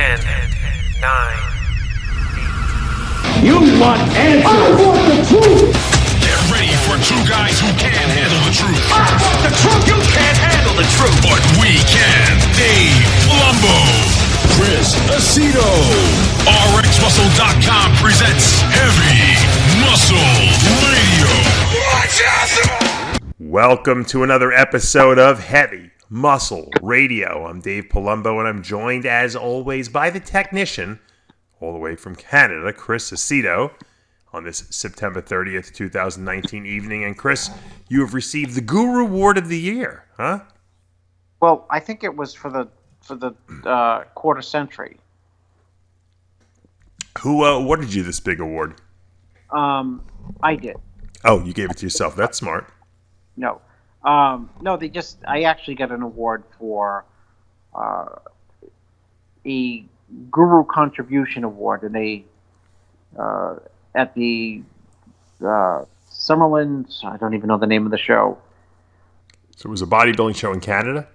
10, 9. You want answers? I want the truth! Get ready for two guys who can't handle the truth. I want the truth! You can't handle the truth! But we can. Dave Palumbo, Chris Aceto. RXMuscle.com presents Heavy Muscle Radio. Watch out! Welcome to another episode of Heavy Muscle Radio. I'm Dave Palumbo, and I'm joined, as always, by the technician, all the way from Canada, Chris Aceto, on this September 30th, 2019 evening. And Chris, you have received the Guru Award of the Year, huh? Well, I think it was for the quarter century. Who awarded you this big award? I did. Oh, you gave it to yourself. That's smart. No. I actually got an award for a Guru Contribution Award, and they at the Summerlin, I don't even know the name of the show. So it was a bodybuilding show in Canada?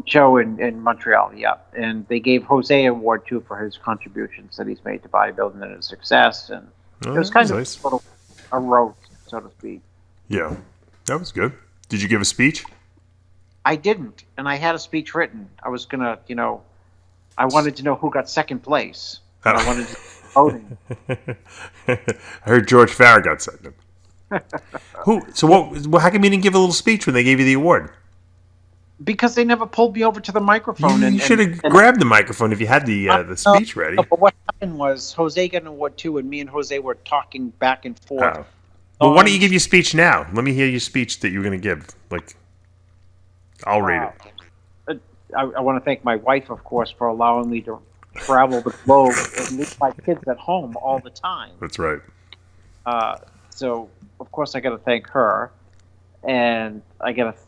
Show in Montreal, yeah. And they gave Jose an award, too, for his contributions that he's made to bodybuilding and his success. And it was kind of nice. a roast, so to speak. Yeah, that was good. Did you give a speech? I didn't, and I had a speech written. I was going to, I wanted to know who got second place. And I wanted to voting. I heard George Farah got second. How come you didn't give a little speech when they gave you the award? Because they never pulled me over to the microphone. You should have grabbed the microphone if you had the speech ready. But what happened was Jose got an award too, and me and Jose were talking back and forth. Oh. Well, why don't you give your speech now? Let me hear your speech that you were going to give. I'll read it. I want to thank my wife, of course, for allowing me to travel the globe and leave my kids at home all the time. That's right. So, of course, I got to thank her, and I got to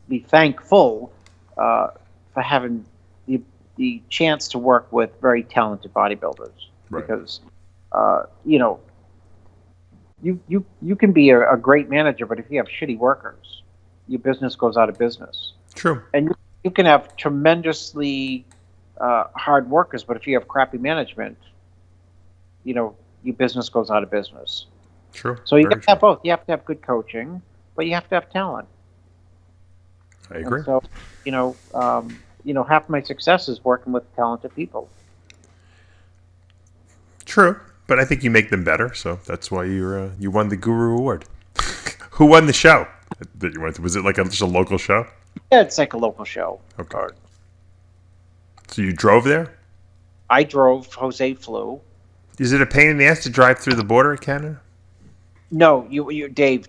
be thankful for having the chance to work with very talented bodybuilders. Right. Because, you can be a great manager, but if you have shitty workers, your business goes out of business. True. And you can have tremendously hard workers, but if you have crappy management, your business goes out of business. True. So you have to have both. You have to have good coaching, but you have to have talent. I agree. And so, half my success is working with talented people. True, but I think you make them better, so that's why you won the Guru Award. Who won the show that you went to? Was it just a local show? Yeah, it's like a local show. Okay. So you drove there? I drove. Jose flew. Is it a pain in the ass to drive through the border of Canada? No, Dave.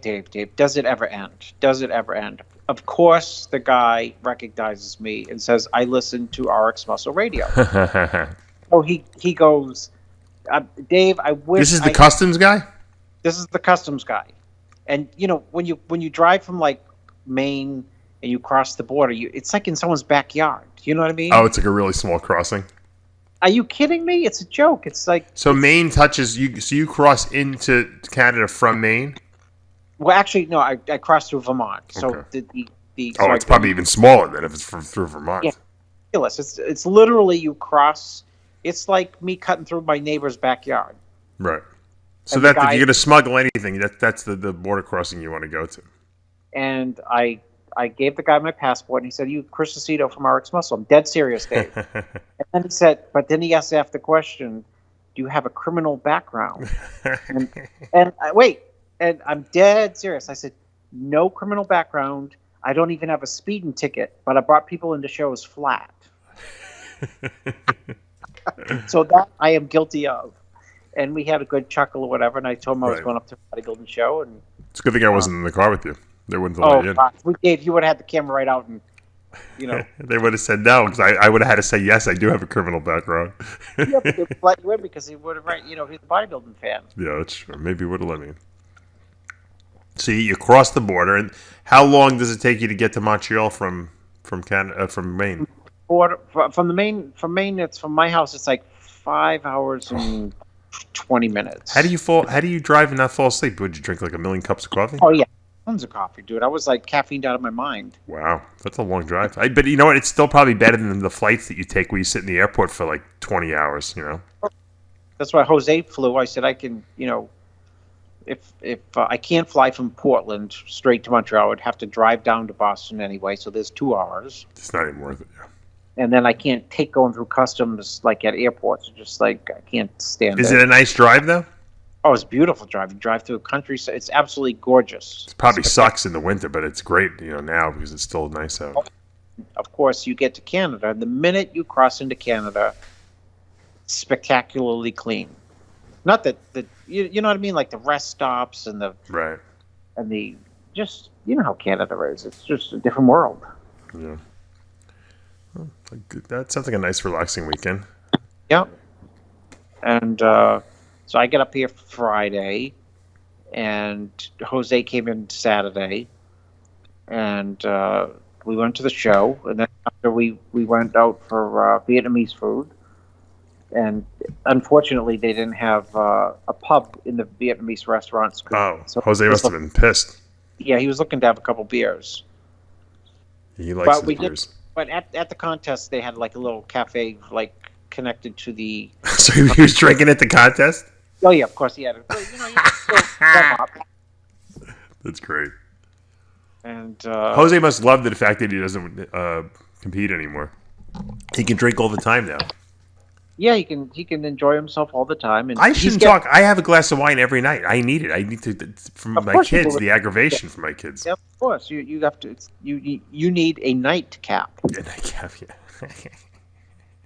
Does it ever end? Does it ever end? Of course, the guy recognizes me and says, "I listen to RXMuscle Radio." So he goes, "Dave, I wish." This is the customs guy? This is the customs guy, and when you drive from Maine and you cross the border, it's like in someone's backyard. You know what I mean? Oh, it's like a really small crossing. Are you kidding me? It's a joke. It's like so Maine touches you. So you cross into Canada from Maine. Well, actually, no. I crossed through Vermont. So okay. It's probably even smaller than if it's through Vermont. Yeah, it's literally you cross. It's like me cutting through my neighbor's backyard. Right. So that if you're going to smuggle anything, that's the border crossing you want to go to. And I gave the guy my passport, and he said, "You, Chris Aceto from RXMuscle." I'm dead serious, Dave. And then he said, but then he asked the question, "Do you have a criminal background?" and I'm dead serious. I said, "No criminal background. I don't even have a speeding ticket, but I brought people into shows flat." So that I am guilty of. And we had a good chuckle or whatever, and I told him I was going up to a bodybuilding show. And it's a good thing I wasn't in the car with you. They wouldn't have let you in. God. Dave, you would have had the camera right out, and they would have said no, because I would have had to say yes. I do have a criminal background. Yeah, but they would let you in because he would have, he's a bodybuilding fan. Yeah, that's true. Maybe would have let me in. So you cross the border, and how long does it take you to get to Montreal from Canada from Maine? From Maine, it's from my house. It's like 5 hours and 20 minutes. How do you drive and not fall asleep? Would you drink like a million cups of coffee? Oh yeah, tons of coffee, dude. I was like caffeined out of my mind. Wow, that's a long drive. But you know what? It's still probably better than the flights that you take where you sit in the airport for like 20 hours, That's why Jose flew. I said I can, if I can't fly from Portland straight to Montreal, I'd have to drive down to Boston anyway. So there's 2 hours. It's not even worth it. Yeah. And then I can't take going through customs like at airports. Just like I can't stand it. Is it a nice drive though? Oh, it's beautiful drive. You drive through a country, so it's absolutely gorgeous. It probably sucks in the winter, but it's great, now because it's still nice out. Of course, you get to Canada. The minute you cross into Canada, it's spectacularly clean. Not that you know what I mean, like the rest stops and the Right. and the just how Canada is. It's just a different world. Yeah. Well, that sounds like a nice, relaxing weekend. Yeah. And so I get up here Friday, and Jose came in Saturday, and we went to the show, and then after we went out for Vietnamese food, and unfortunately they didn't have a pub in the Vietnamese restaurants. Oh, so Jose must have been pissed. Yeah, he was looking to have a couple beers. He likes his we beers. But at the contest, they had like a little cafe connected to the. So he was drinking at the contest? Oh yeah, of course he had it. You can still warm up. That's great. And Jose must love the fact that he doesn't compete anymore. He can drink all the time now. Yeah, he can enjoy himself all the time. And I shouldn't talk. I have a glass of wine every night. I need it. I need to from Of my course you kids. do. The aggravation for my kids. Yeah, of course, you have to. You need a nightcap, And I have, yeah.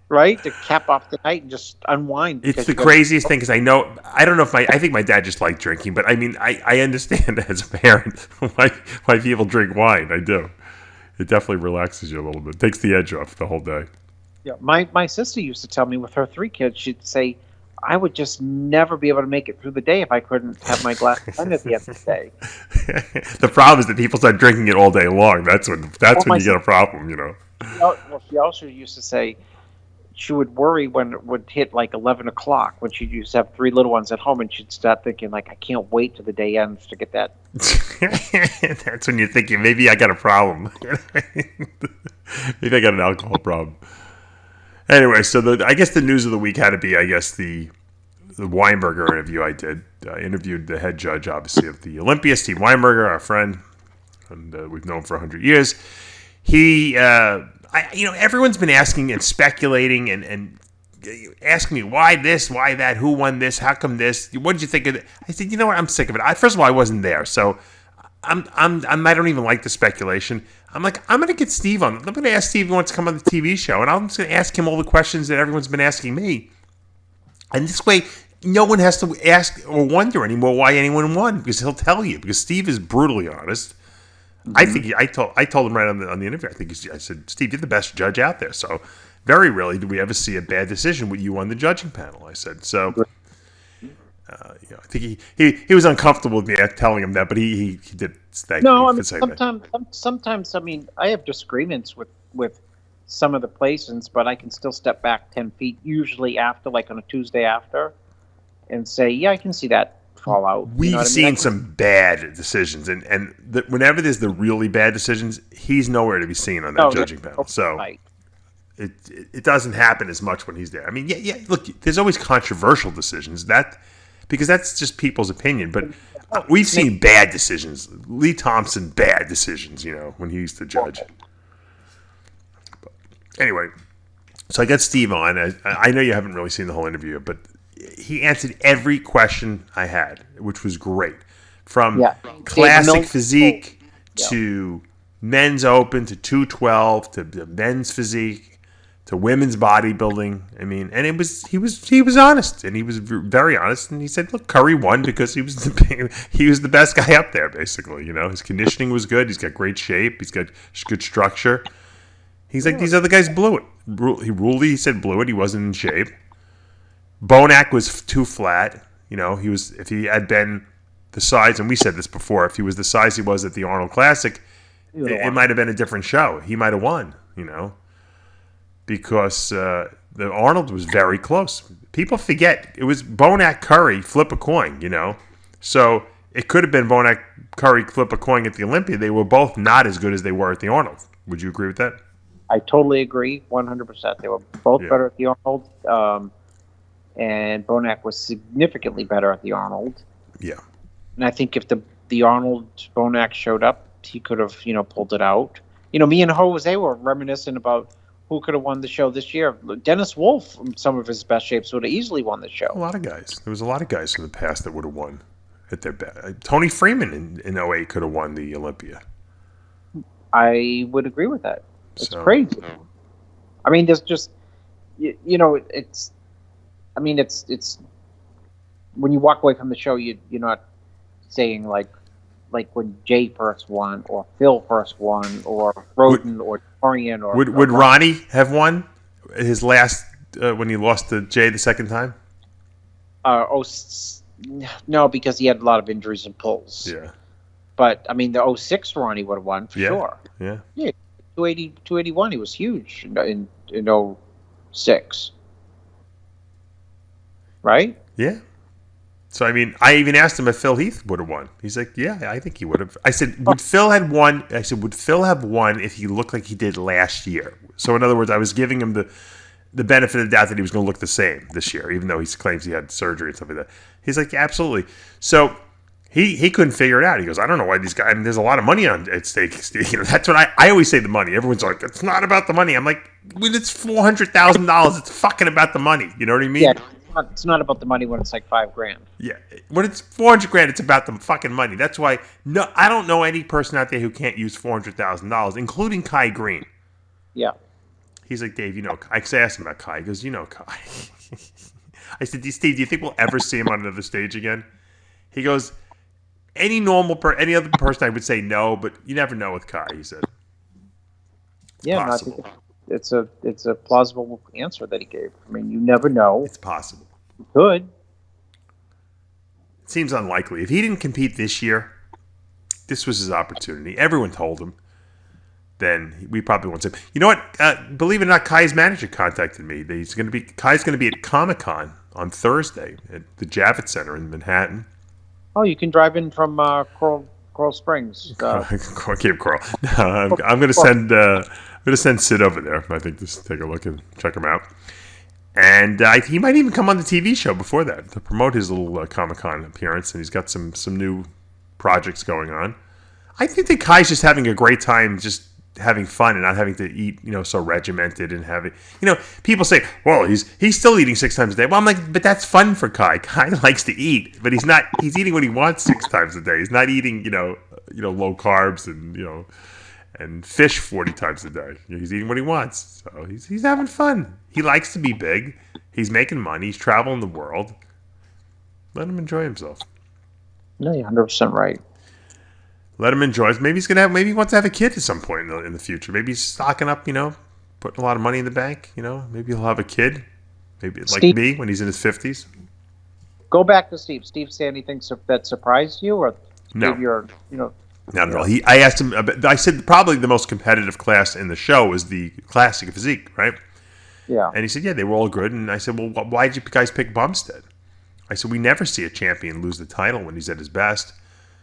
right? To cap off the night and just unwind. It's because the you got- craziest thing because I don't know if I think my dad just liked drinking, but I mean, I understand as a parent why people drink wine. I do. It definitely relaxes you a little bit. Takes the edge off the whole day. Yeah, my sister used to tell me with her 3 kids, she'd say, I would just never be able to make it through the day if I couldn't have my glass of wine at the end of the day. The problem is that people start drinking it all day long. That's when my you get a problem, Well, she also used to say she would worry when it would hit like 11 o'clock when she used to have 3 little ones at home, and she'd start thinking like, I can't wait till the day ends to get that. That's when you're thinking maybe I got a problem. Maybe I got an alcohol problem. Anyway, so I guess the news of the week had to be, the Weinberger interview I did. I interviewed the head judge, obviously, of the Olympia, Steve Weinberger, our friend, and we've known him for 100 years. He, everyone's been asking and speculating and asking me why this, why that, who won this, how come this, what did you think of it? I said, you know what, I'm sick of it. First of all, I wasn't there, so I don't even like the speculation. I'm like, I'm going to get Steve on. I'm going to ask Steve if he wants to come on the TV show, and I'm just going to ask him all the questions that everyone's been asking me. And this way, no one has to ask or wonder anymore why anyone won, because he'll tell you. Because Steve is brutally honest. Mm-hmm. I told him right on the interview. I said, Steve, you're the best judge out there. So very rarely do we ever see a bad decision with you on the judging panel. I said so. I think he was uncomfortable with me telling him that, but he did thank me. No, I mean, for saying that. sometimes, I mean, I have disagreements with some of the placements, but I can still step back 10 feet, usually after, like on a Tuesday after, and say, yeah, I can see that fall out. We've seen some bad decisions, and whenever there's the really bad decisions, he's nowhere to be seen on that judging panel. So right. it doesn't happen as much when he's there. I mean, yeah. Look, there's always controversial decisions because that's just people's opinion. But we've seen bad decisions. Lee Thompson, bad decisions. When he used to judge. But anyway, so I got Steve on. I know you haven't really seen the whole interview, but he answered every question I had, which was great. From classic physique to men's open to 212 to the men's physique to women's bodybuilding. I mean, and he was honest, and he was very honest. And he said, "Look, Curry won because he was the best guy up there. Basically, his conditioning was good. He's got great shape. He's got good structure. He's like these other guys blew it. He said blew it. He wasn't in shape. Bonac was too flat. If he had been the size, and we said this before, if he was the size he was at the Arnold Classic, it might have been a different show. He might have won. Because the Arnold was very close. People forget it was Bonac Curry flip a coin, So it could have been Bonac Curry flip a coin at the Olympia. They were both not as good as they were at the Arnold. Would you agree with that? I totally agree, 100%. They were both Yeah. better at the Arnold, and Bonac was significantly better at the Arnold. Yeah. And I think if the Arnold Bonac showed up, he could have, pulled it out. Me and Jose were reminiscing about who could have won the show this year. Dennis Wolf, in some of his best shapes, would have easily won the A show. lot of guys. There was a lot of guys in the past that would have won at their best. Tony Freeman in 08 could have won the Olympia. I would agree with that. It's So- crazy. I mean, there's just, it's when you walk away from the show, you're not saying like when Jay first won, or Phil first won, or Rhoden, or Dorian, or Would Ronnie have won his last when he lost to Jay the second time? No, because he had a lot of injuries and pulls. Yeah. But I mean, the 06 Ronnie would have won for Yeah. sure. Yeah. Yeah, 280, 281. He was huge in 06. Right? Yeah. So, I mean, I even asked him if Phil Heath would have won. He's like, yeah, I think he would have. I said, would Phil have won? I said, would Phil have won if he looked like he did last year? So, in other words, I was giving him the benefit of the doubt that he was going to look the same this year, even though he claims he had surgery and stuff like that. He's like, yeah, absolutely. So, he couldn't figure it out. He goes, I don't know why these guys, I mean, there's a lot of money at stake. That's what I always say, the money. Everyone's like, it's not about the money. I'm like, well, it's $400,000. It's fucking about the money. You know what I mean? Yeah. It's not about the money when it's like $5,000. Yeah, when it's $400,000, it's about the fucking money. That's why I don't know any person out there who can't use $400,000, including Kai Green. Yeah. He's like, Dave, I asked him about Kai. He goes, Kai. I said, Steve, do you think we'll ever see him on another stage again? He goes, any other person I would say no, but you never know with Kai. He said, Yeah, no, I possible. think it's a plausible answer that he gave. I mean, you never know. It's possible. You could. It seems unlikely. If he didn't compete this year, this was his opportunity. Everyone told him. Then we probably won't say. You know what? Believe it or not, Kai's manager contacted me. Kai's going to be at Comic-Con on Thursday at the Javits Center in Manhattan. Oh, you can drive in from Coral Springs. Cape Coral. No, I'm going to send Sid over there. I think just take a look and check him out. And he might even come on the TV show before that to promote his little Comic-Con appearance. And he's got some new projects going on. I think that Kai's just having a great time, just having fun and not having to eat, so regimented and having, people say, well, he's still eating 6 times a day. Well, I'm like, but that's fun for Kai. Kai likes to eat, but he's eating what he wants 6 times a day. He's not eating, low carbs and fish 40 times a day. He's eating what he wants. So he's having fun. He likes to be big. He's making money. He's traveling the world. Let him enjoy himself. No, you're 100% right. Let him enjoy it. Maybe he wants to have a kid at some point in the future. Maybe he's stocking up, putting a lot of money in the bank, Maybe he'll have a kid. Maybe like Steve, me when he's in his 50s. Go back to Steve. Steve, say anything that surprised you, or No. gave your, Not at all. I asked him. I said probably the most competitive class in the show was the classic physique, right? yeah. And he said, yeah, they were all good. And I said, well, why did you guys pick Bumstead? I said, we never see a champion lose the title when he's at his best.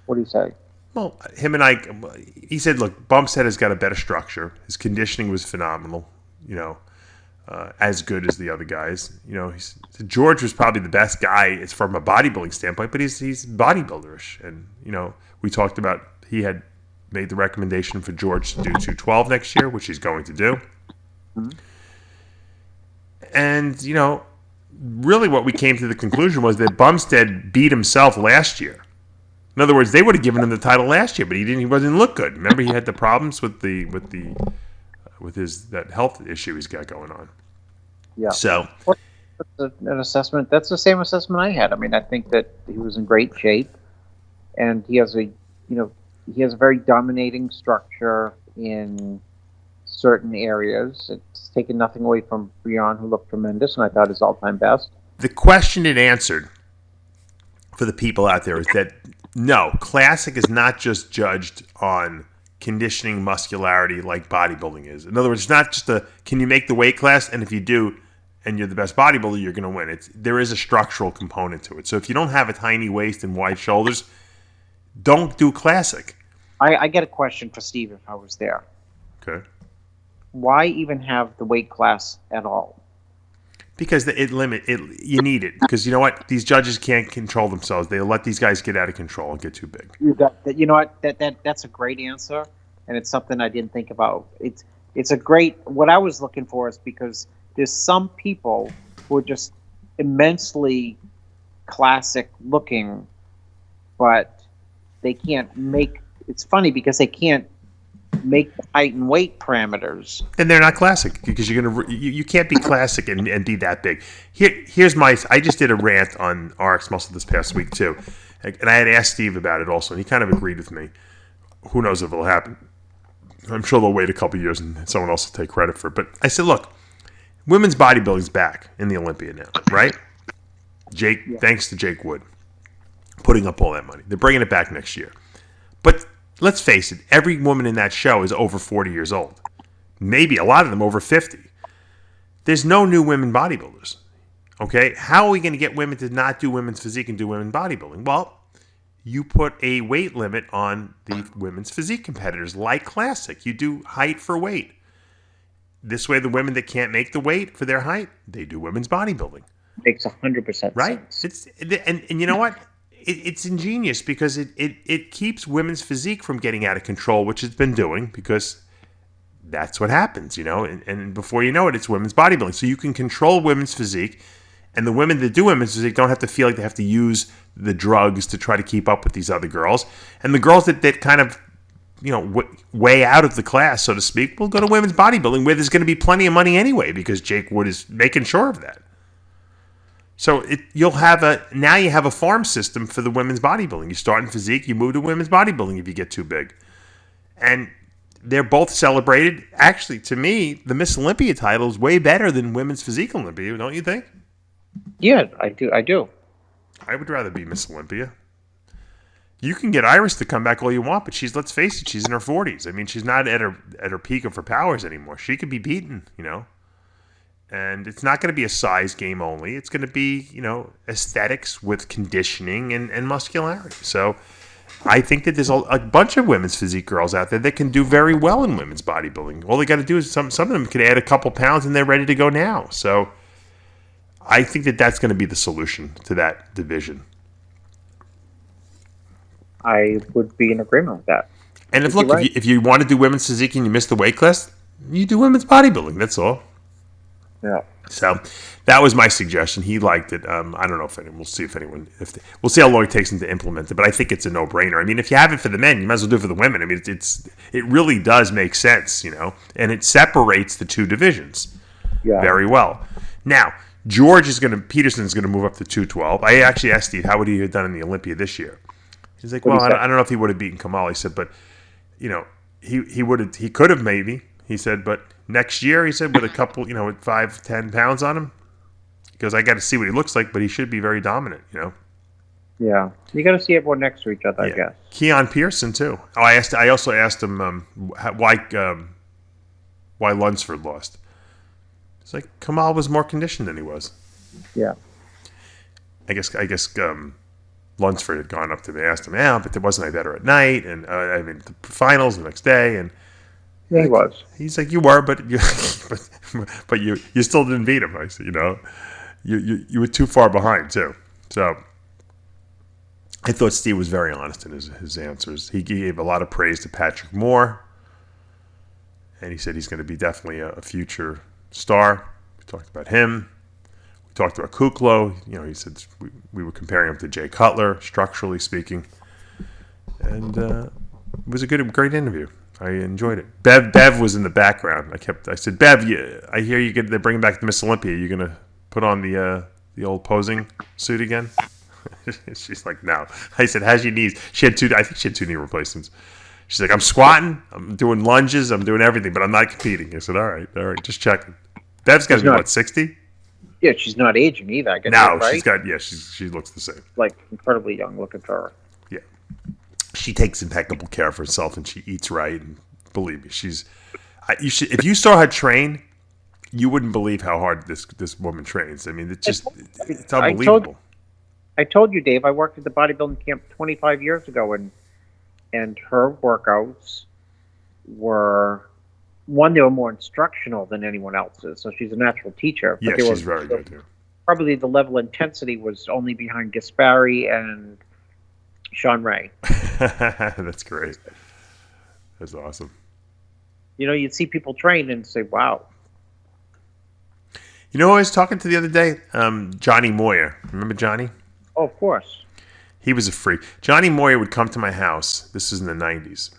What do you say? Well, him and I, he said, look, Bumstead has got a better structure. His conditioning was phenomenal, as good as the other guys. George was probably the best guy. It's from a bodybuilding standpoint, but he's bodybuilderish. And, we talked about he had made the recommendation for George to do 212 next year, which he's going to do. Mm-hmm. And, really what we came to the conclusion was that Bumstead beat himself last year. In other words, they would have given him the title last year, but he wasn't look good. Remember, he had the problems with his that health issue he's got going on. Yeah. So That's an assessment. That's the same assessment I had. I mean, I think that he was in great shape, and he has a very dominating structure in certain areas. It's taken nothing away from Breon, who looked tremendous, and I thought his all-time best. The question it answered for the people out there is that no, classic is not just judged on conditioning, muscularity like bodybuilding is. In other words, it's not just can you make the weight class, and if you do, and you're the best bodybuilder, you're going to win. There is a structural component to it. So if you don't have a tiny waist and wide shoulders, don't do classic. I get a question for Steve if I was there. Okay. why even have the weight class at all? Because you need it. Because you know what? These judges can't control themselves. They let these guys get out of control and get too big. You know what? That's a great answer, and it's something I didn't think about. It's a great. What I was looking for is because there's some people who are just immensely classic looking, but they can't make. It's funny because they can't make the height and weight parameters. And they're not classic because you can't be classic and be that big. Here's I just did a rant on RXMuscle this past week too, and I had asked Steve about it also, and he kind of agreed with me. Who knows if it'll happen? I'm sure they'll wait a couple years and someone else will take credit for it. But I said, look, women's bodybuilding's back in the Olympia now, right? Thanks to Jake Wood putting up all that money. They're bringing it back next year. But let's face it, every woman in that show is over 40 years old. Maybe a lot of them over 50. There's no new women bodybuilders. Okay? How are we going to get women to not do women's physique and do women's bodybuilding? Well, you put a weight limit on the women's physique competitors like Classic. You do height for weight. This way, the women that can't make the weight for their height, they do women's bodybuilding. Makes 100% right? sense. And you know what? It's ingenious because it keeps women's physique from getting out of control, which it's been doing because that's what happens, you know. And before you know it, it's women's bodybuilding. So you can control women's physique, and the women that do women's physique don't have to feel like they have to use the drugs to try to keep up with these other girls. And the girls that kind of, you know, way out of the class, so to speak, will go to women's bodybuilding where there's going to be plenty of money anyway because Jake Wood is making sure of that. So you have a farm system for the women's bodybuilding. You start in physique, you move to women's bodybuilding if you get too big. And they're both celebrated. Actually, to me, the Miss Olympia title is way better than women's physique Olympia, don't you think? Yeah, I do. I would rather be Miss Olympia. You can get Iris to come back all you want, but let's face it, she's in her 40s. I mean, she's not at her peak of her powers anymore. She could be beaten, you know. And it's not going to be a size game only. It's going to be, you know, aesthetics with conditioning and muscularity. So I think that there's a bunch of women's physique girls out there that can do very well in women's bodybuilding. All they got to do is some of them could add a couple pounds and they're ready to go now. So I think that that's going to be the solution to that division. I would be in agreement with that. And if you want to do women's physique and you miss the weight class, you do women's bodybuilding. That's all. Yeah. So that was my suggestion. He liked it. I don't know if anyone. We'll see we'll see how long it takes him to implement it. But I think it's a no-brainer. I mean, if you have it for the men, you might as well do it for the women. I mean, it really does make sense, you know, and it separates the two divisions very well. Now, Peterson's going to move up to 212. I actually asked Steve how would he have done in the Olympia this year. He's like, I don't know if he would have beaten Kamal. He said, but you know, he could have maybe. He said, but next year, he said, with a couple, you know, with 5-10 pounds on him, because I got to see what he looks like, but he should be very dominant, you know. Yeah, you got to see everyone next to each other, I guess. Keon Pearson too. Oh, I also asked him why Lunsford lost. It's like Kamal was more conditioned than he was. Yeah. I guess Lunsford had gone up to me, asked him, but wasn't I better at night? And I mean, the finals the next day, and. Yeah, he was. He's like, you were, but you still didn't beat him. I said, you know, you were too far behind too. So I thought Steve was very honest in his answers. He gave a lot of praise to Patrick Moore, and he said he's going to be definitely a future star. We talked about him. We talked about Kuklo. You know, he said we were comparing him to Jay Cutler, structurally speaking, and it was a great interview. I enjoyed it. Bev was in the background. I said, Bev, I hear they're bringing back the Miss Olympia. You gonna put on the old posing suit again? She's like, no. I said, how's your knees? I think she had 2 knee replacements. She's like, I'm squatting, I'm doing lunges, I'm doing everything, but I'm not competing. I said, all right, just checking. Bev's got to be what, 60? Yeah, she's not aging either. I guess, no, right? she looks the same. Like incredibly young looking for her. Yeah. She takes impeccable care of herself and she eats right. And believe me, if you saw her train, you wouldn't believe how hard this woman trains. I mean, it's unbelievable. I told you, Dave, I worked at the bodybuilding camp 25 years ago, and her workouts were one, they were more instructional than anyone else's, so she's a natural teacher. Yeah, they she's were, very good too. Probably the level of intensity was only behind Gaspari and Shawn Ray. That's great. That's awesome. You know, you'd see people train and say, wow. You know who I was talking to the other day? Johnny Moyer. Remember Johnny? Oh, of course. He was a freak. Johnny Moyer would come to my house. This was in the 90s.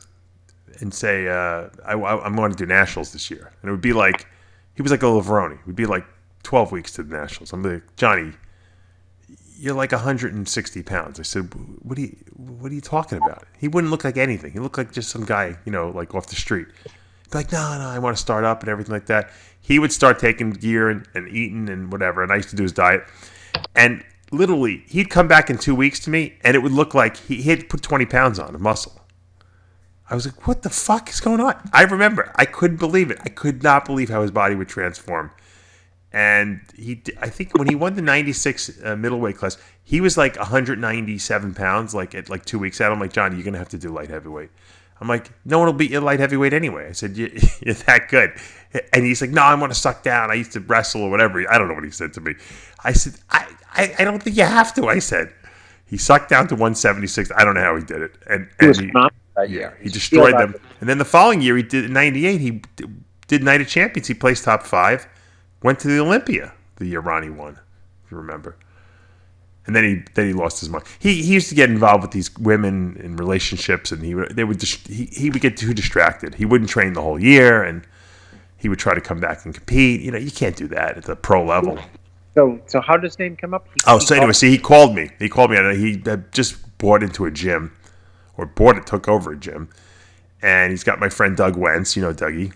And say, I'm going to do nationals this year. And it would be like, he was like a Lavroni. It would be like 12 weeks to the nationals. I'm like, Johnny, you're like 160 pounds. I said, what are you talking about? He wouldn't look like anything. He looked like just some guy, like off the street. He'd be like, no, I want to start up and everything like that. He would start taking gear and eating and whatever. And I used to do his diet. And literally, he'd come back in 2 weeks to me, and it would look like he had put 20 pounds on of muscle. I was like, what the fuck is going on? I remember. I couldn't believe it. I could not believe how his body would transform. And I think when he won the 96 middleweight class, he was like 197 pounds, like at like 2 weeks out. I'm like, Johnny, you're going to have to do light heavyweight. I'm like, no one will beat you light heavyweight anyway. I said, you're that good. And he's like, no, I want to suck down. I used to wrestle or whatever. I don't know what he said to me. I said, I don't think you have to. I said, he sucked down to 176. I don't know how he did it. And he destroyed them. And then the following year, he did in 98, he did Night of Champions. He placed top 5, went to the Olympia the year Ronnie won, if you remember. And then he lost his mind. He used to get involved with these women in relationships, and he would get too distracted. He wouldn't train the whole year, and he would try to come back and compete. You can't do that at the pro level. So how does his name come up? He called me. He called me. He had just bought into a gym, took over a gym, and he's got my friend Doug Wentz, Dougie,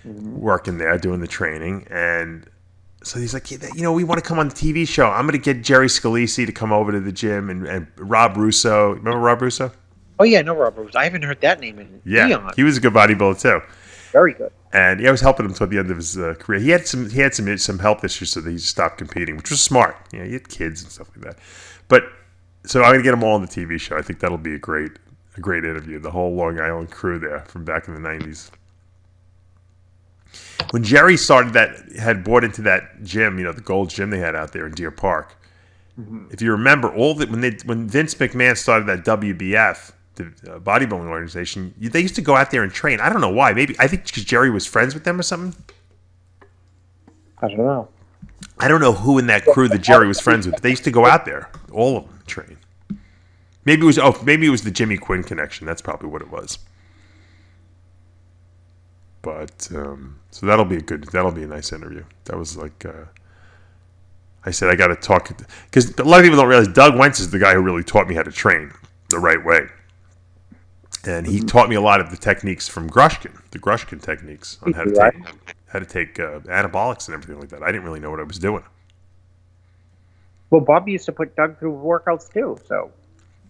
working there doing the training, and so he's like, we want to come on the TV show. I'm going to get Jerry Scalisi to come over to the gym and Rob Russo. Remember Rob Russo? Oh, yeah, no, Rob Russo. I haven't heard that name in eons. He was a good bodybuilder, too. Very good. And I was helping him toward the end of his career. He had some health issues, so that he stopped competing, which was smart. He had kids and stuff like that. But so I'm going to get them all on the TV show. I think that'll be a great interview. The whole Long Island crew there from back in the 90s. When Jerry had bought into that gym, the Gold's Gym they had out there in Deer Park. Mm-hmm. If you remember, when Vince McMahon started that WBF, the bodybuilding organization, they used to go out there and train. I don't know why. I think because Jerry was friends with them or something. I don't know. I don't know who in that crew that Jerry was friends with. But they used to go out there, all of them, and train. Maybe it was the Jimmy Quinn connection. That's probably what it was. But so that'll be a nice interview. That was like I said, I got to talk because a lot of people don't realize Doug Wentz is the guy who really taught me how to train the right way, and he taught me a lot of the techniques from Grushkin, the Grushkin techniques on how to take anabolics and everything like that. I didn't really know what I was doing. Well, Bob used to put Doug through workouts too. So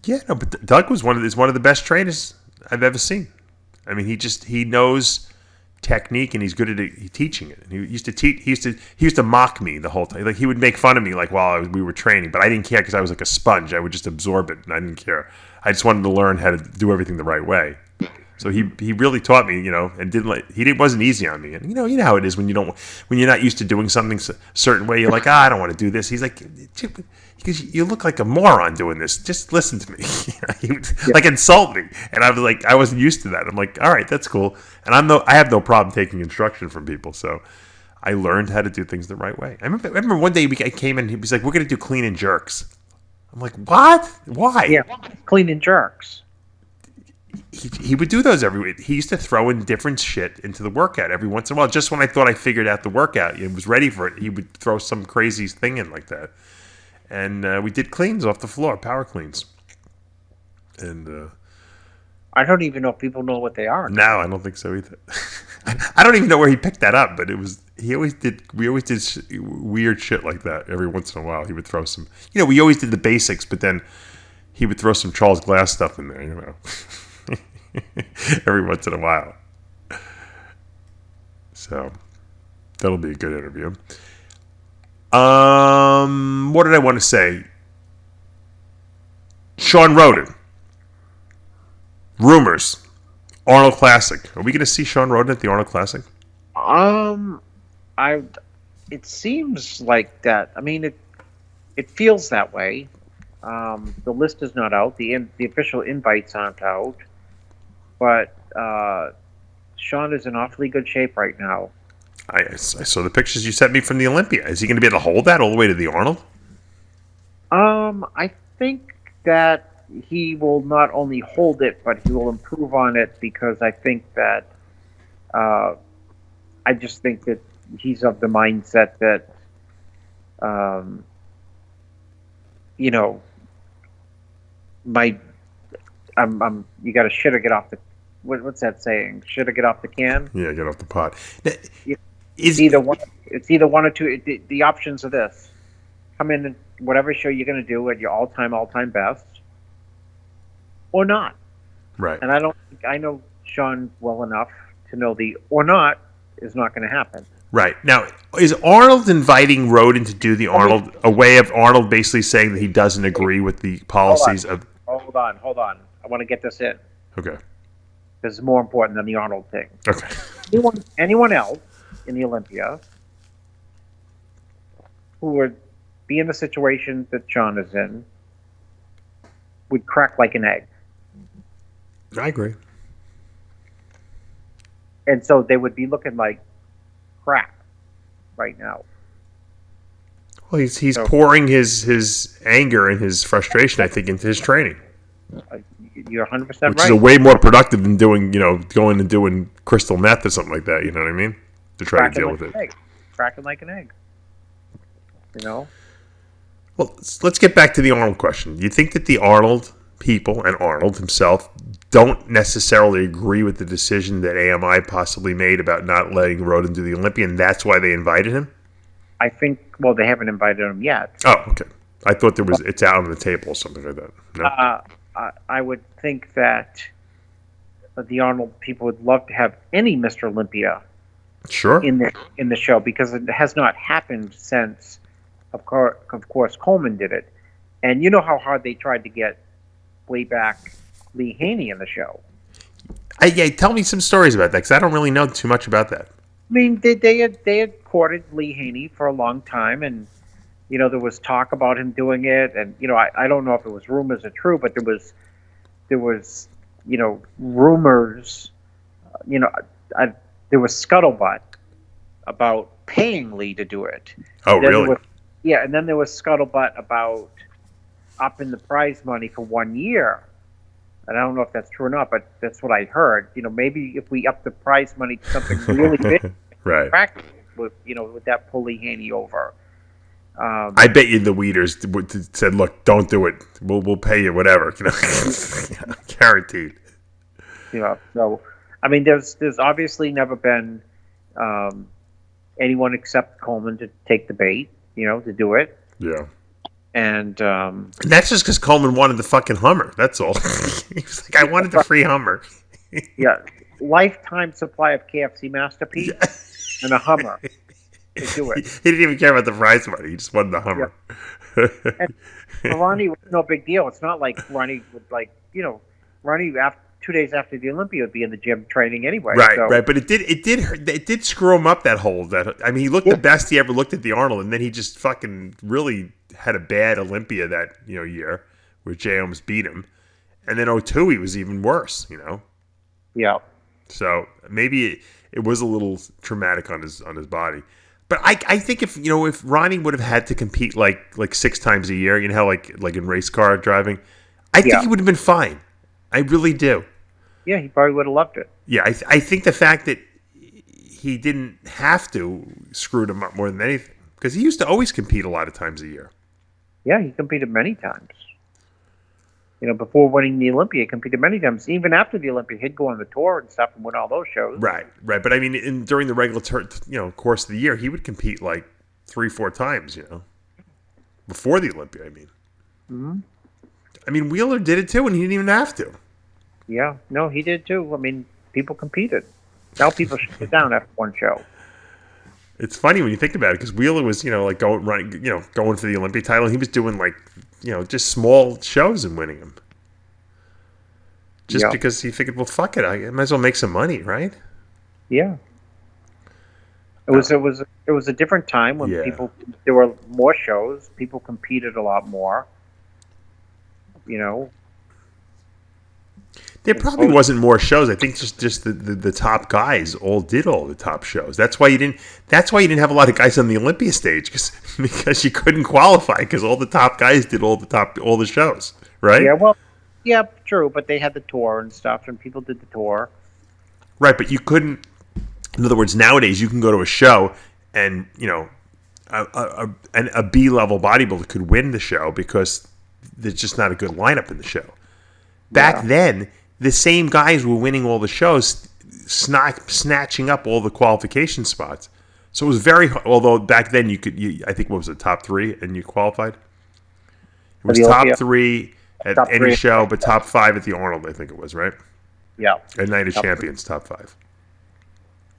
yeah, no, but Doug was one of the best trainers I've ever seen. I mean, he knows technique and he's good at teaching it. And he used to mock me the whole time. Like he would make fun of me like while we were training, but I didn't care because I was like a sponge. I would just absorb it and I didn't care. I just wanted to learn how to do everything the right way. So he really taught me, and wasn't easy on me. And you know how it is when you're not used to doing something a certain way. You're like, I don't want to do this. He's like, because you look like a moron doing this. Just listen to me. He would like insult me, and I was like, I wasn't used to that. I'm like, all right, that's cool. And I have no problem taking instruction from people. So I learned how to do things the right way. I remember one day I came in. He was like, we're going to do clean and jerks. I'm like, what? Why? Yeah, clean and jerks. He would do those every week. He used to throw in different shit into the workout every once in a while. Just when I thought I figured out the workout and was ready for it, he would throw some crazy thing in like that. And we did cleans off the floor, power cleans. And I don't even know if people know what they are. No, I don't think so either. I don't even know where he picked that up, but we always did weird shit like that every once in a while. He would throw some, we always did the basics, but then he would throw some Charles Glass stuff in there, every once in a while. So that'll be a good interview. What did I want to say? Shawn Rhoden. Rumors Arnold Classic. Are we going to see Shawn Rhoden at the Arnold Classic? It seems like that. I mean, it feels that way. The list is not out. The official invites aren't out. But Shawn is in awfully good shape right now. I saw the pictures you sent me from the Olympia. Is he going to be able to hold that all the way to the Arnold? I think that he will not only hold it, but he will improve on it, because I think that I just think that he's of the mindset that you got to shit or get off the. What's that saying? Shit or get off the can? Yeah, get off the pot. It's either one or two. The options are this: come in and whatever show you're going to do at your all-time best, or not. Right. And I know Shawn well enough to know the or not is not going to happen. Right. Now, is Arnold inviting Rhoden to do the Arnold, a way of Arnold basically saying that he doesn't agree with the policies of... Hold on. I want to get this in. Okay. This is more important than the Arnold thing. Okay. Anyone else in the Olympia who would be in the situation that Shawn is in would crack like an egg. I agree. And so they would be looking like crap right now. Well, he's pouring his anger and his frustration, I think, into his training. You're 100% right. Which is way more productive than going and doing crystal meth or something like that. You know what I mean? To try to deal with it. Cracking like an egg. Well, let's get back to the Arnold question. Do you think that the Arnold people and Arnold himself don't necessarily agree with the decision that AMI possibly made about not letting Rhoden do the Olympia, and that's why they invited him? I think, well, they haven't invited him yet. Oh, okay. I thought it's out on the table or something like that. No? I would think that the Arnold people would love to have any Mr. Olympia sure. in the show, because it has not happened since, of course, Coleman did it. And you know how hard they tried to get way back Lee Haney in the show. Tell me some stories about that, because I don't really know too much about that. I mean, they had courted Lee Haney for a long time, and there was talk about him doing it, and I don't know if it was rumors or true, but there was rumors, there was scuttlebutt about paying Lee to do it. Oh, really? And then there was scuttlebutt about upping the prize money for 1 year. And I don't know if that's true or not, but that's what I heard. Maybe if we up the prize money to something really big, right? Would that pull Lee Haney over? I bet you the Weeders said, "Look, don't do it. We'll pay you whatever." Guaranteed. So I mean, there's obviously never been anyone except Coleman to take the bait, to do it. Yeah. And that's just because Coleman wanted the fucking Hummer. That's all. He was like, I wanted the free Hummer. Yeah. Lifetime supply of KFC Masterpiece and a Hummer to do it. He didn't even care about the prize money. He just wanted the Hummer. Yeah. And for Ronnie, it was no big deal. It's not like Ronnie would Ronnie 2 days after the Olympia would be in the gym training anyway. Right, so. right. But it did screw him up, that hole. He looked the best he ever looked at the Arnold, and then he just fucking really had a bad Olympia that year where Jay almost beat him, and then 2002 he was even worse. Yeah. So maybe it was a little traumatic on his body. But I think if Ronnie would have had to compete like 6 times a year, how like in race car driving, I think he would have been fine. I really do. Yeah, he probably would have loved it. Yeah, I think the fact that he didn't have to screwed him up more than anything, because he used to always compete a lot of times a year. Yeah, he competed many times. Before winning the Olympia, he competed many times. Even after the Olympia, he'd go on the tour and stuff and win all those shows. Right. But I mean, during the regular course of the year, he would compete like 3-4 times. Before the Olympia, I mean. Mm-hmm. I mean, Wheeler did it too, and he didn't even have to. Yeah, no, he did too. I mean, people competed. Now people shut it down after one show. It's funny when you think about it, because Wheeler was, going for the Olympia title, and he was doing just small shows and winning them. just Yeah. because he figured, well, fuck it, I might as well make some money, right? Yeah. It was a different time when Yeah. there were more shows. People competed a lot more. You know. There probably wasn't more shows. I think just the top guys all did all the top shows. That's why you didn't have a lot of guys on the Olympia stage because you couldn't qualify because all the top guys did all the shows, right? Yeah. Well. Yeah. True. But they had the tour and stuff, and people did the tour. Right, but you couldn't. In other words, nowadays you can go to a show and a B-level bodybuilder could win the show because there's just not a good lineup in the show. Back then, the same guys were winning all the shows, snatching up all the qualification spots. So it was very. Although back then I think what was it, top 3, and you qualified. It was top 3 at any show, but top 5 at the Arnold. I think it was, right. Yeah. At Night of Champions, top 5.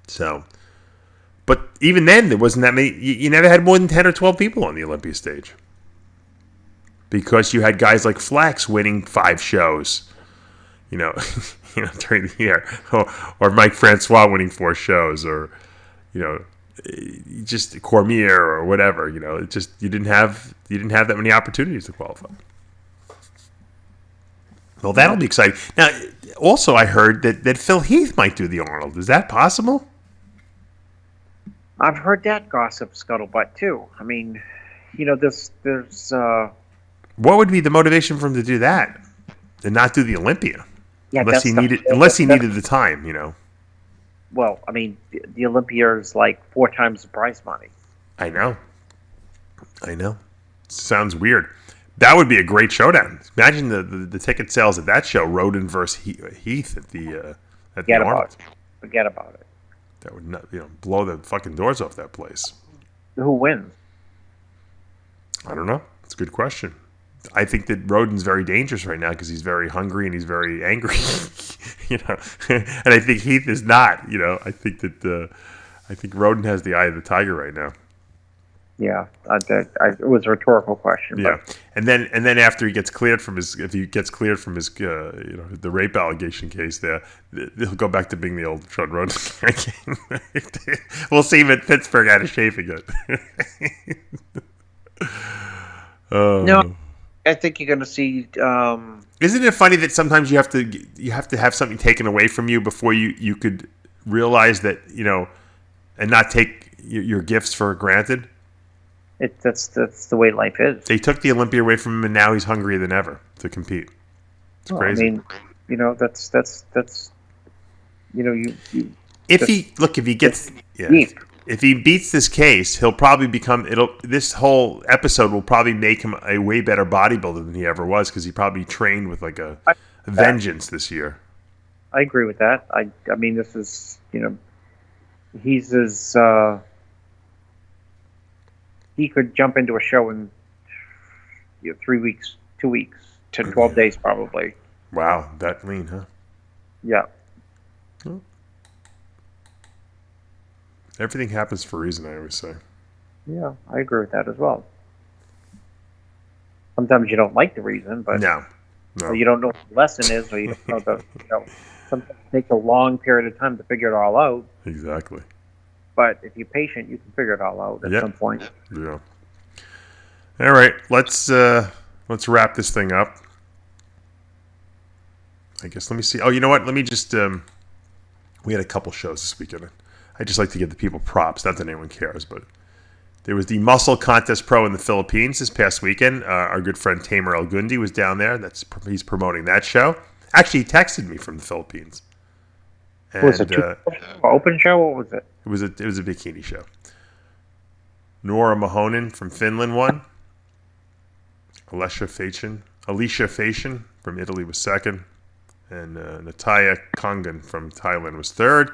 So, but even then, there wasn't that many. You never had more than 10 or 12 people on the Olympia stage because you had guys like Flex winning 5 shows, during the year, or Mike Francois winning 4 shows, or just Cormier or whatever. It just you didn't have that many opportunities to qualify. Well, that'll be exciting. Now, also, I heard that Phil Heath might do the Arnold. Is that possible? I've heard that gossip scuttlebutt too. I mean, there's. What would be the motivation for him to do that and not do the Olympia? Yeah, unless he needed the time. Well, I mean, the Olympia is like 4 times the prize money. I know. Sounds weird. That would be a great showdown. Imagine the ticket sales at that show, Rhoden versus Heath at the Arnold. Forget about it. That would not, blow the fucking doors off that place. Who wins? I don't know. It's a good question. I think that Rhoden's very dangerous right now because he's very hungry and he's very angry. And I think Heath is not. I think that I think Rhoden has the eye of the tiger right now. Yeah, it was a rhetorical question. Yeah, but. and then after he gets cleared from his, the rape allegation case, he'll go back to being the old Shawn Rhoden again. We'll see him at Pittsburgh out of shape again. No, I think you're going to see. Isn't it funny that sometimes you have to have something taken away from you before you could realize that and not take your gifts for granted? That's the way life is. They took the Olympia away from him, and now he's hungrier than ever to compete. It's crazy. I mean, that's if he beats this case, he'll probably this whole episode will probably make him a way better bodybuilder than he ever was because he probably trained with like a vengeance this year. I agree with that. I mean, this is he's as he could jump into a show in 3 weeks, 2 weeks, 10, 12 days probably. Wow, that lean, huh? Yeah. Well, everything happens for a reason, I always say. Yeah, I agree with that as well. Sometimes you don't like the reason, but no. Or you don't know what the lesson is, or you don't know sometimes it takes a long period of time to figure it all out. Exactly. But if you're patient, you can figure it all out at some point. Yeah. All right, let's wrap this thing up. I guess let me see. Oh, you know what? Let me just. We had a couple shows this weekend. I just like to give the people props. Not that anyone cares, but there was the Muscle Contest Pro in the Philippines this past weekend. Our good friend Tamer El Gundi was down there. He's promoting that show. Actually, he texted me from the Philippines. And, was it an open show? What was it? It was a bikini show. Nora Mahonen from Finland won. Alicia Facian from Italy was second. And Nataya Kongan from Thailand was third.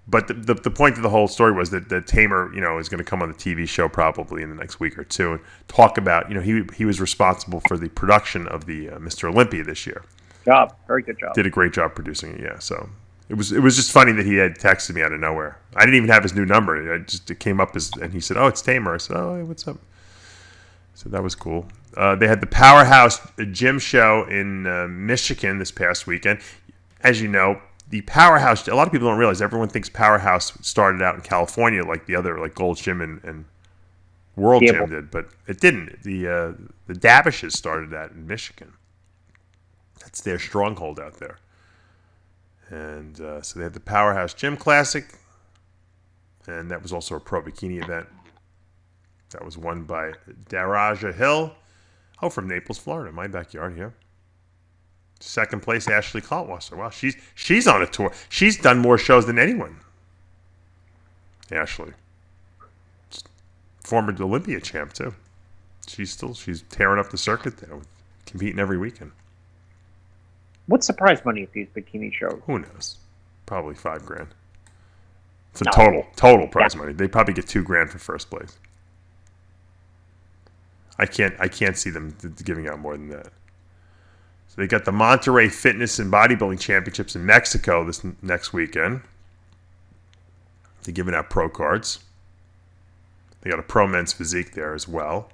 But the point of the whole story was that Tamer, is going to come on the TV show probably in the next week or two and talk about, he was responsible for the production of the Mr. Olympia this year. Very good job. Did a great job producing it, yeah. So it was just funny that he had texted me out of nowhere. I didn't even have his new number. It came up and he said, "Oh, it's Tamer." I said, "Oh, hey, what's up?" So that was cool. They had the Powerhouse Gym Show in Michigan this past weekend. As you know, the Powerhouse, a lot of people don't realize, everyone thinks Powerhouse started out in California like the other, like Gold's Gym and World Gym did, but it didn't. The Davishes started that in Michigan. That's their stronghold out there. And so they had the Powerhouse Gym Classic, and that was also a pro bikini event. That was won by Daraja Hill. Oh, from Naples, Florida, my backyard here. Second place, Ashley Kaltwasser. Wow, she's on a tour. She's done more shows than anyone. Ashley, former Olympia champ too. She's tearing up the circuit there, competing every weekend. What's the prize money at these bikini shows? Who knows? Probably $5,000. It's a total prize money. They probably get $2,000 for first place. I can't see them giving out more than that. So they got the Monterrey Fitness and Bodybuilding Championships in Mexico this next weekend. They're giving out pro cards. They got a pro men's physique there as well.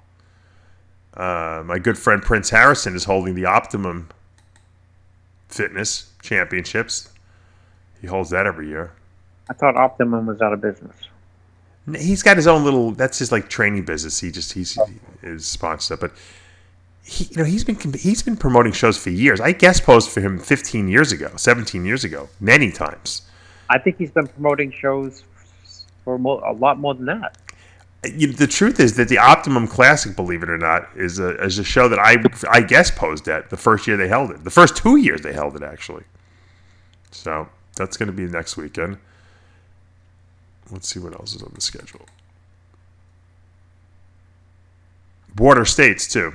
My good friend Prince Harrison is holding the Optimum Fitness Championships. He holds that every year. I thought Optimum was out of business. He's got his own little. That's his like training business. He is sponsored, but he's been promoting shows for years. I guest posed for him 17 years ago, many times. I think he's been promoting shows for a lot more than that. The truth is that the Optimum Classic, believe it or not, is a show that I guest posed at the first year they held it. The first 2 years they held it, actually. So that's going to be next weekend. Let's see what else is on the schedule. Border States, too.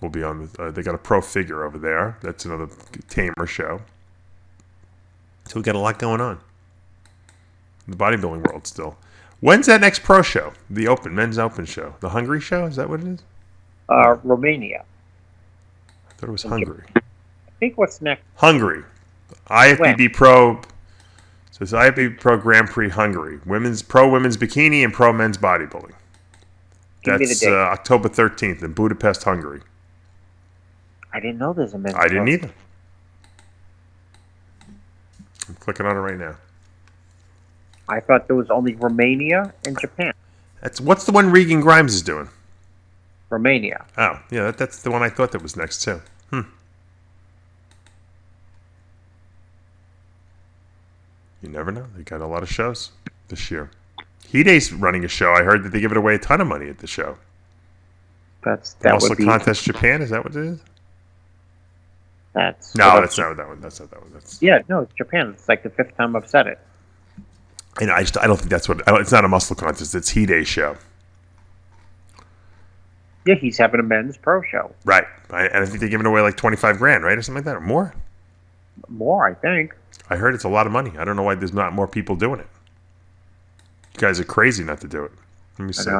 Will be on the. They got a pro figure over there. That's another tamer show. So we got a lot going on in the bodybuilding world still. When's that next pro show? The men's open show. The Hungary show? Is that what it is? Romania. I thought it was Hungary. I think what's next? Hungary. IFBB Pro. So it's IFBB Pro Grand Prix Hungary. Women's bikini and pro men's bodybuilding. That's October 13th in Budapest, Hungary. I didn't know there's a men's. I didn't either. I'm clicking on it right now. I thought there was only Romania and Japan. What's the one Regan Grimes is doing? Romania. Oh, yeah, that's the one I thought that was next too. You never know. They got a lot of shows this year. Hide's running a show. I heard that they give it away a ton of money at the show. That Muscle would be Contest Japan. Is that what it is? That's not that one. That's not that one. no, it's Japan. It's like the 5th time I've said it. I don't think that's what. It's not a muscle contest. It's Hide's show. Yeah, he's having a men's pro show. Right. And I think they're giving away like $25,000, right, or something like that, or more. More, I think. I heard it's a lot of money. I don't know why there's not more people doing it. You guys are crazy not to do it. Let me see.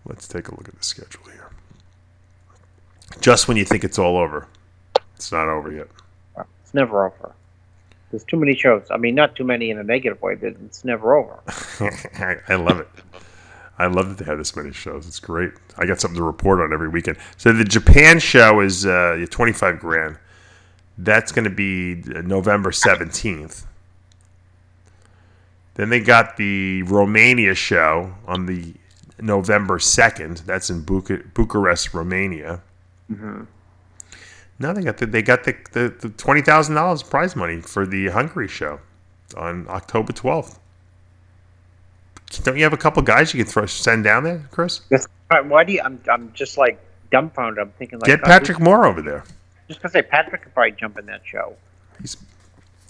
Let's take a look at the schedule here. Just when you think it's all over, it's not over yet. It's never over. There's too many shows. I mean, not too many in a negative way, but it's never over. I love it. I love that they have this many shows. It's great. I got something to report on every weekend. So the Japan show is $25,000. That's going to be November 17th. Then they got the Romania show on the November 2nd. That's in Bucharest, Romania. Mm-hmm. Now they got the $20,000 prize money for the Hungary show on October 12th. Don't you have a couple guys you can send down there, Chris? Yes. Why do you? I'm just like dumbfounded. I'm thinking like get Patrick Moore over there. Just because Patrick could probably jump in that show.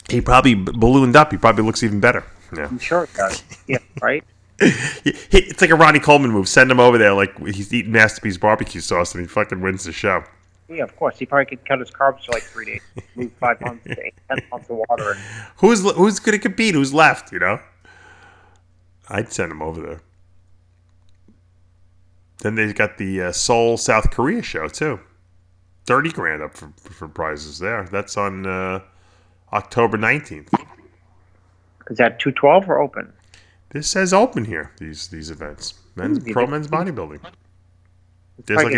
He probably ballooned up. He probably looks even better. Yeah, I'm sure it does. Yeah, right. It's like a Ronnie Coleman move. Send him over there like he's eating Masterpiece barbecue sauce and he fucking wins the show. Yeah, of course. He probably could cut his carbs for like 3 days. Lose 5 pounds a day, 10 pounds of water. And... Who's going to compete? Who's left, you know? I'd send him over there. Then they got the Seoul, South Korea show, too. $30,000 up for prizes there. That's on October 19th. Is that 212 or open? This says open here, these events. pro men's bodybuilding. There's like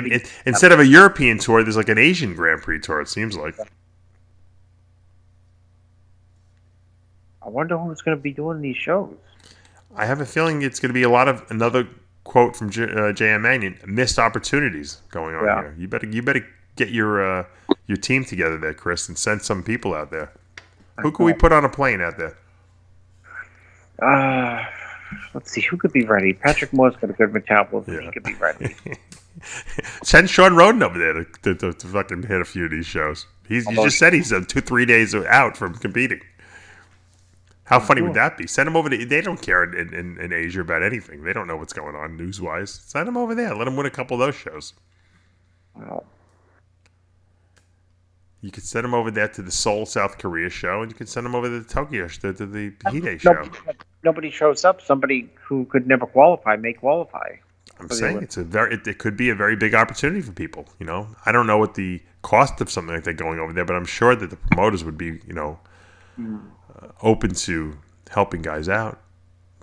instead of a European tour, there's like an Asian Grand Prix tour. It seems like. I wonder who's going to be doing these shows. I have a feeling it's going to be a lot of another quote from J.M. Mannion: missed opportunities going on here. You better get your team together there, Chris, and send some people out there. Who can we put on a plane out there? Let's see, who could be ready? Patrick Moore's got a good metabolism. Yeah. He could be ready. Send Shawn Rhoden over there to fucking hit a few of these shows. You just said he's 2-3 days out from competing. How funny would that be? Send him over to... They don't care in Asia about anything. They don't know what's going on news-wise. Send him over there. Let him win a couple of those shows. Wow. You could send him over there to the Seoul, South Korea show, and you could send him over to the Tokyo, to the Hide show. Nobody shows up. Somebody who could never qualify may qualify. I'm saying it could be a very big opportunity for people. You know, I don't know what the cost of something like that going over there, but I'm sure that the promoters would be, open to helping guys out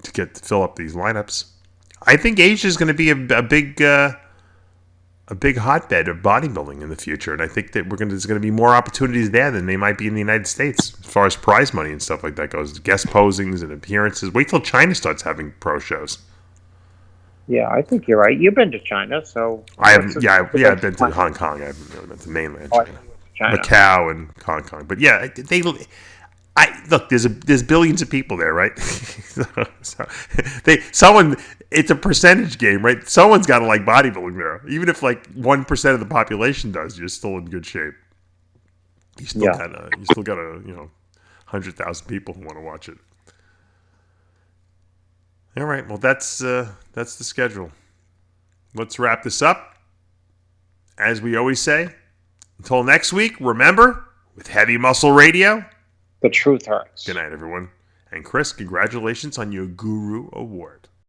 to fill up these lineups. I think Asia is going to be a big hotbed of bodybuilding in the future, and I think that there's going to be more opportunities there than they might be in the United States as far as prize money and stuff like that goes. Guest posings and appearances. Wait till China starts having pro shows. Yeah, I think you're right. You've been to China, so I've been to Hong Kong. I haven't really been to mainland China. Macau and Hong Kong. But yeah, look. There's billions of people there, right? It's a percentage game, right? Someone's got to like bodybuilding there. Even if like 1% of the population does, you're still in good shape. You still got 100,000 people who want to watch it. All right, well that's the schedule. Let's wrap this up. As we always say, until next week, remember, with Heavy Muscle Radio, the truth hurts. Good night, everyone. And Chris, congratulations on your Guru Award.